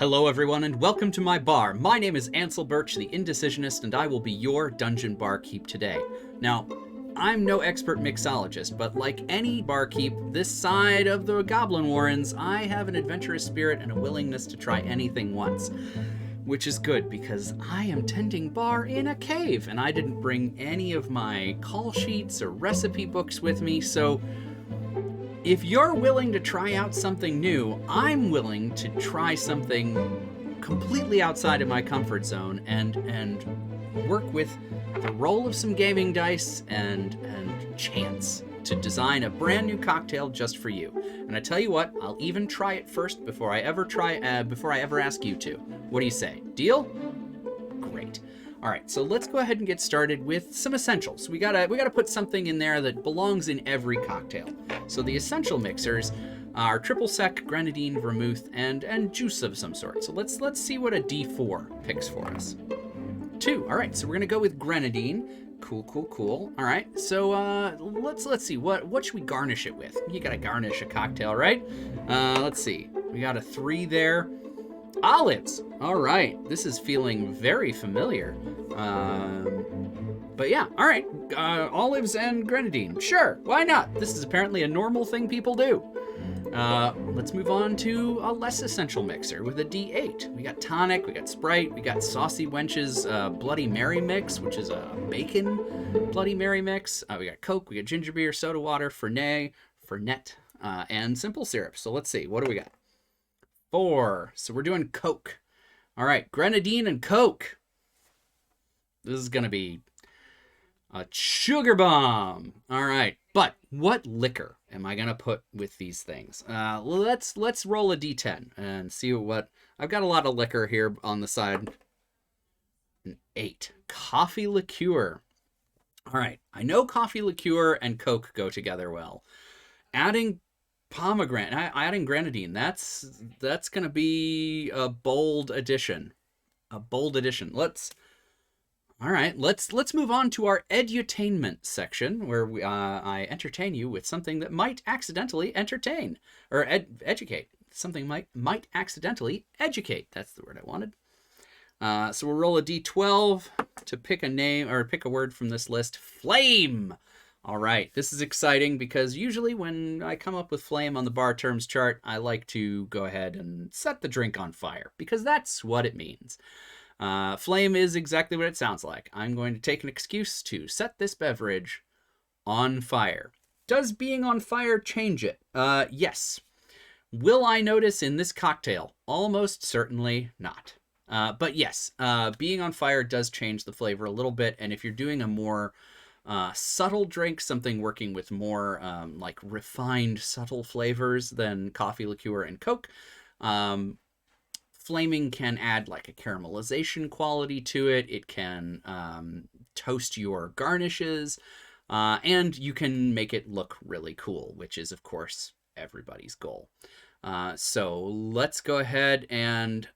Hello everyone and welcome to my bar. My name is Ansel Birch, the Indecisionist, and I will be your dungeon barkeep today. Now, I'm no expert mixologist, but like any barkeep this side of the Goblin Warrens, I have an adventurous spirit and a willingness to try anything once. Which is good because I am tending bar in a cave and I didn't bring any of my call sheets or recipe books with me, so if you're willing to try out something new, I'm willing to try something completely outside of my comfort zone and work with the roll of some gaming dice and chance to design a brand new cocktail just for you. And I tell you what, I'll even try it first before I ever ask you to. What do you say? Deal? Great. All right, so let's go ahead and get started with some essentials. We gotta put something in there that belongs in every cocktail. So the essential mixers are triple sec, grenadine, vermouth, and juice of some sort. So let's see what a D4 picks for us. 2. All right, so we're gonna go with grenadine. Cool. All right, so let's see what should we garnish it with? You gotta garnish a cocktail, right? Let's see. We got a 3 there. Olives. All right, this is feeling very familiar. But yeah, all right, olives and grenadine. Sure, why not? This is apparently a normal thing people do. Let's move on to a less essential mixer with a D8. We got tonic, we got Sprite, we got Saucy Wench's Bloody Mary mix, which is a bacon Bloody Mary mix. We got Coke, we got ginger beer, soda water, Fernet, and simple syrup. So let's see, what do we got? 4. So we're doing Coke. All right, grenadine and Coke. This is gonna be a sugar bomb. All right, but what liquor am I gonna put with these things? Let's roll a D10 and see what. I've got a lot of liquor here on the side. An 8. Coffee liqueur. All right, I know coffee liqueur and Coke go together well. Adding grenadine, that's gonna be a bold addition. Let's move on to our edutainment section, where I entertain you with something that might accidentally entertain or educate. Something might accidentally educate. That's the word I wanted. So we'll roll a d12 to pick a name or pick a word from this list. Flame. All right, this is exciting because usually when I come up with flame on the bar terms chart, I like to go ahead and set the drink on fire because that's what it means. Flame is exactly what it sounds like. I'm going to take an excuse to set this beverage on fire. Does being on fire change it? Yes. Will I notice in this cocktail? Almost certainly not. But yes, being on fire does change the flavor a little bit, and if you're doing a more subtle drink, something working with more like refined, subtle flavors than coffee liqueur and Coke, flaming can add like a caramelization quality to it. It can toast your garnishes, and you can make it look really cool, which is, of course, everybody's goal. So let's go ahead and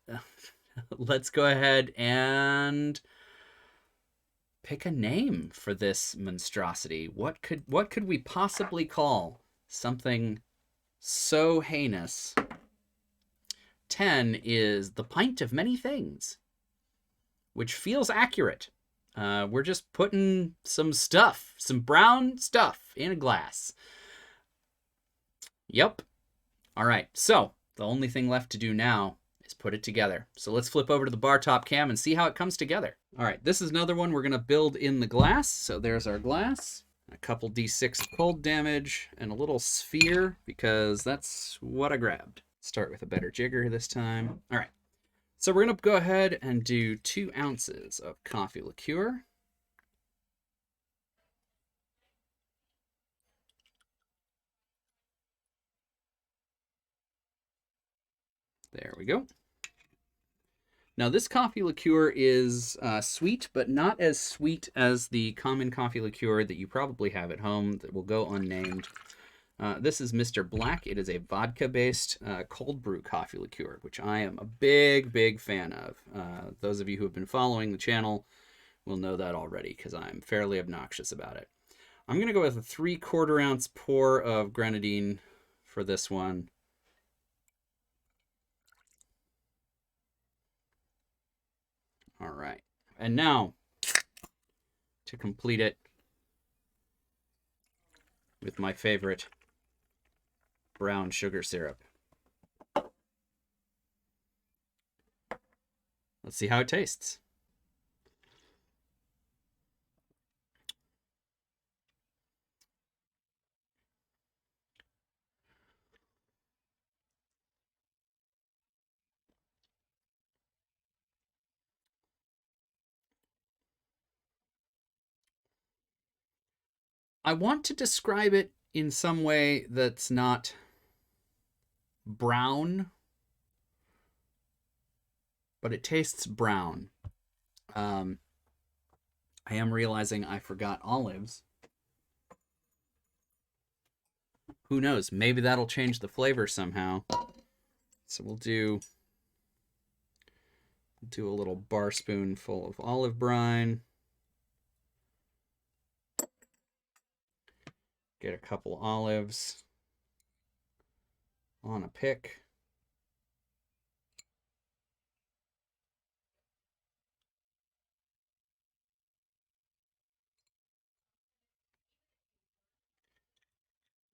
pick a name for this monstrosity. What could we possibly call something so heinous? 10 is the pint of many things, which feels accurate. We're just putting some brown stuff in a glass. Yep. All right, so the only thing left to do now is put it together. So let's flip over to the bar top cam and see how it comes together. All right, this is another one we're gonna build in the glass. So there's our glass, a couple D6 cold damage, and a little sphere because that's what I grabbed. Start with a better jigger this time. All right, so we're gonna go ahead and do 2 ounces of coffee liqueur. There we go. Now this coffee liqueur is sweet, but not as sweet as the common coffee liqueur that you probably have at home that will go unnamed. This is Mr. Black. It is a vodka-based cold brew coffee liqueur, which I am a big fan of. Those of you who have been following the channel will know that already because I'm fairly obnoxious about it. I'm going to go with a 3/4 ounce pour of grenadine for this one. right. And now, to complete it with my favorite brown sugar syrup. Let's see how it tastes. I want to describe it in some way that's not brown, but it tastes brown. I am realizing I forgot olives. Who knows? Maybe that'll change the flavor somehow. So we'll do a little bar spoonful of olive brine. Get a couple olives on a pick.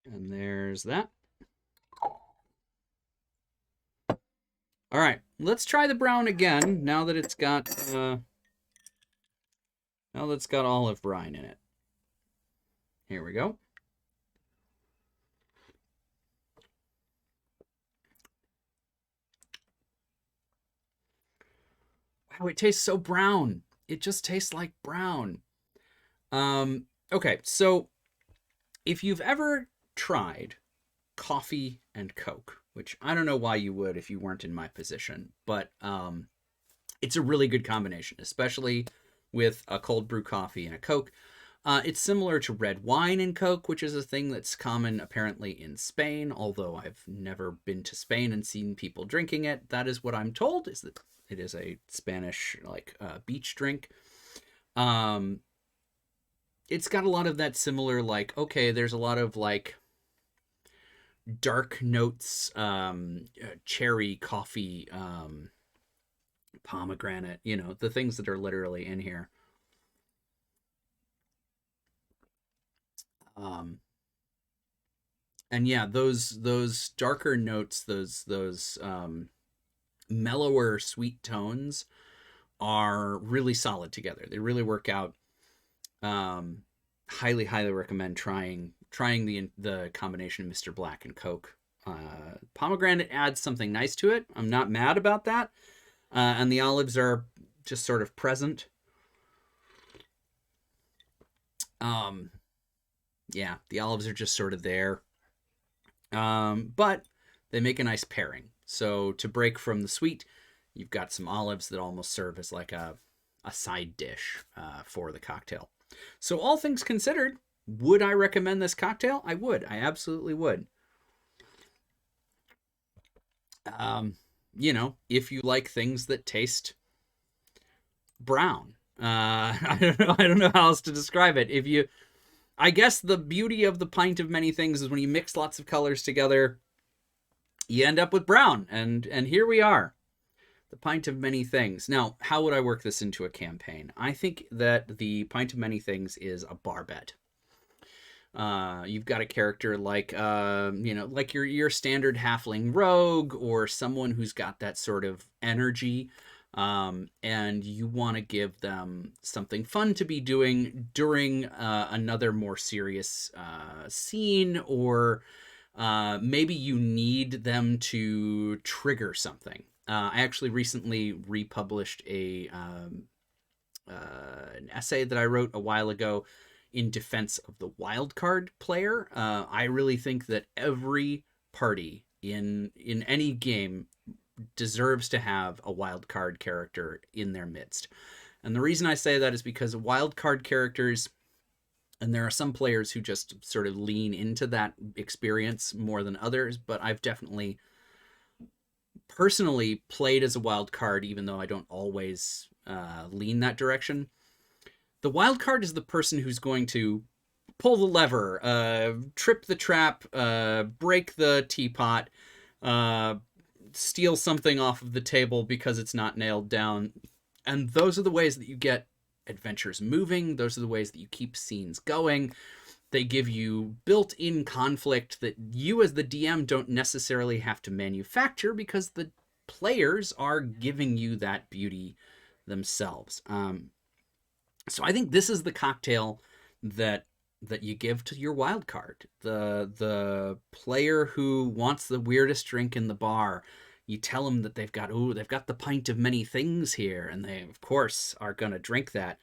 And there's that. All right, let's try the brown again now that it's got olive brine in it. Here we go. Wow, it tastes so brown. It just tastes like brown. Okay, so if you've ever tried coffee and Coke, which I don't know why you would if you weren't in my position, but it's a really good combination, especially with a cold brew coffee and a Coke. It's similar to red wine and Coke, which is a thing that's common apparently in Spain, although I've never been to Spain and seen people drinking it. That is what I'm told, is that it is a Spanish beach drink. It's got a lot of that similar, like, okay, there's a lot of like dark notes, cherry, coffee, pomegranate, you know, the things that are literally in here. And yeah, those darker notes, those mellower sweet tones are really solid together. They really work out. Highly recommend trying the combination of Mr. Black and Coke. Pomegranate adds something nice to it. I'm not mad about that. And the olives are just sort of present. Yeah, the olives are just sort of there. But they make a nice pairing. So to break from the sweet, you've got some olives that almost serve as like a side dish for the cocktail. So all things considered, would I recommend this cocktail? I would. I absolutely would. You know, if you like things that taste brown. I don't know how else to describe it. I guess the beauty of the pint of many things is when you mix lots of colors together, you end up with brown. And here we are. The Pint of Many Things. Now, how would I work this into a campaign? I think that the Pint of Many Things is a bar bet. You've got a character like, like your standard halfling rogue, or someone who's got that sort of energy, and you want to give them something fun to be doing during another more serious scene, or maybe you need them to trigger something. I actually recently republished an essay that I wrote a while ago in defense of the wildcard player. I really think that every party in any game deserves to have a wildcard character in their midst. And the reason I say that is because wildcard characters, and there are some players who just sort of lean into that experience more than others, but I've definitely personally played as a wild card, even though I don't always lean that direction. The wild card is the person who's going to pull the lever, trip the trap, break the teapot, steal something off of the table because it's not nailed down, And those are the ways that you get adventures moving. Those are the ways that you keep scenes going. They give you built-in conflict that you as the DM don't necessarily have to manufacture because the players are giving you that beauty themselves. So I think this is the cocktail that you give to your wild card. The player who wants the weirdest drink in the bar, you tell them that they've got the pint of many things here, and they of course are gonna drink that.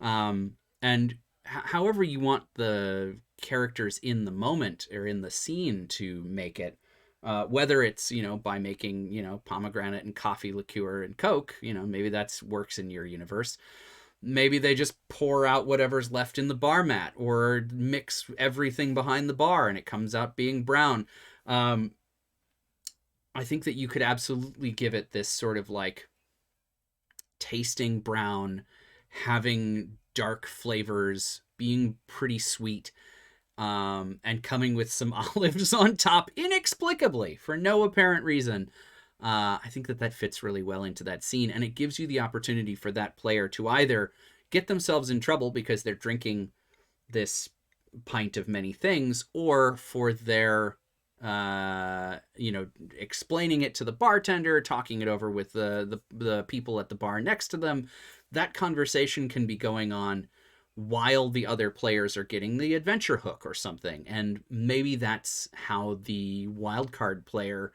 And however you want the characters in the moment or in the scene to make it, whether it's, by making, pomegranate and coffee liqueur and Coke, maybe that's works in your universe. Maybe they just pour out whatever's left in the bar mat or mix everything behind the bar and it comes out being brown. I think that you could absolutely give it this sort of like tasting brown, having dark flavors, being pretty sweet, and coming with some olives on top inexplicably for no apparent reason. I think that fits really well into that scene, and it gives you the opportunity for that player to either get themselves in trouble because they're drinking this pint of many things, or for their, explaining it to the bartender, talking it over with the people at the bar next to them. That conversation can be going on while the other players are getting the adventure hook or something, and maybe that's how the wildcard player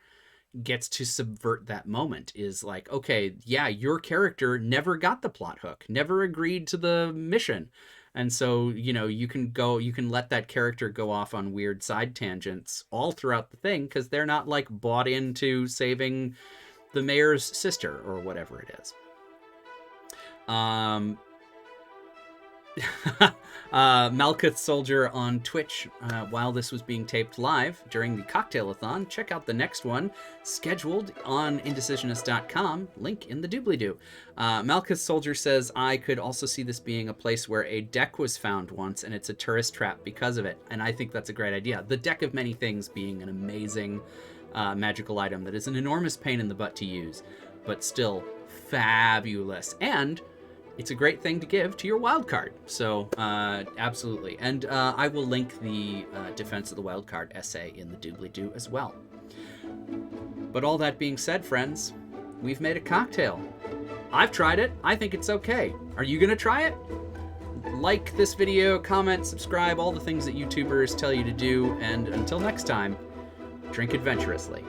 gets to subvert that moment, is like, okay, yeah, your character never got the plot hook, never agreed to the mission, and so you can let that character go off on weird side tangents all throughout the thing because they're not like bought into saving the mayor's sister or whatever it is. Malkuth Soldier on Twitch, while this was being taped live during the Cocktail-a-thon, check out the next one, scheduled on indecisionist.com, link in the doobly-doo. Malkuth Soldier says, I could also see this being a place where a deck was found once, and it's a tourist trap because of it, and I think that's a great idea. The Deck of Many Things being an amazing magical item that is an enormous pain in the butt to use, but still fabulous, and it's a great thing to give to your wild card. So absolutely. And I will link the Defense of the Wild Card essay in the doobly-doo as well. But all that being said, friends, we've made a cocktail. I've tried it. I think it's okay. Are you going to try it? Like this video, comment, subscribe, all the things that YouTubers tell you to do. And until next time, drink adventurously.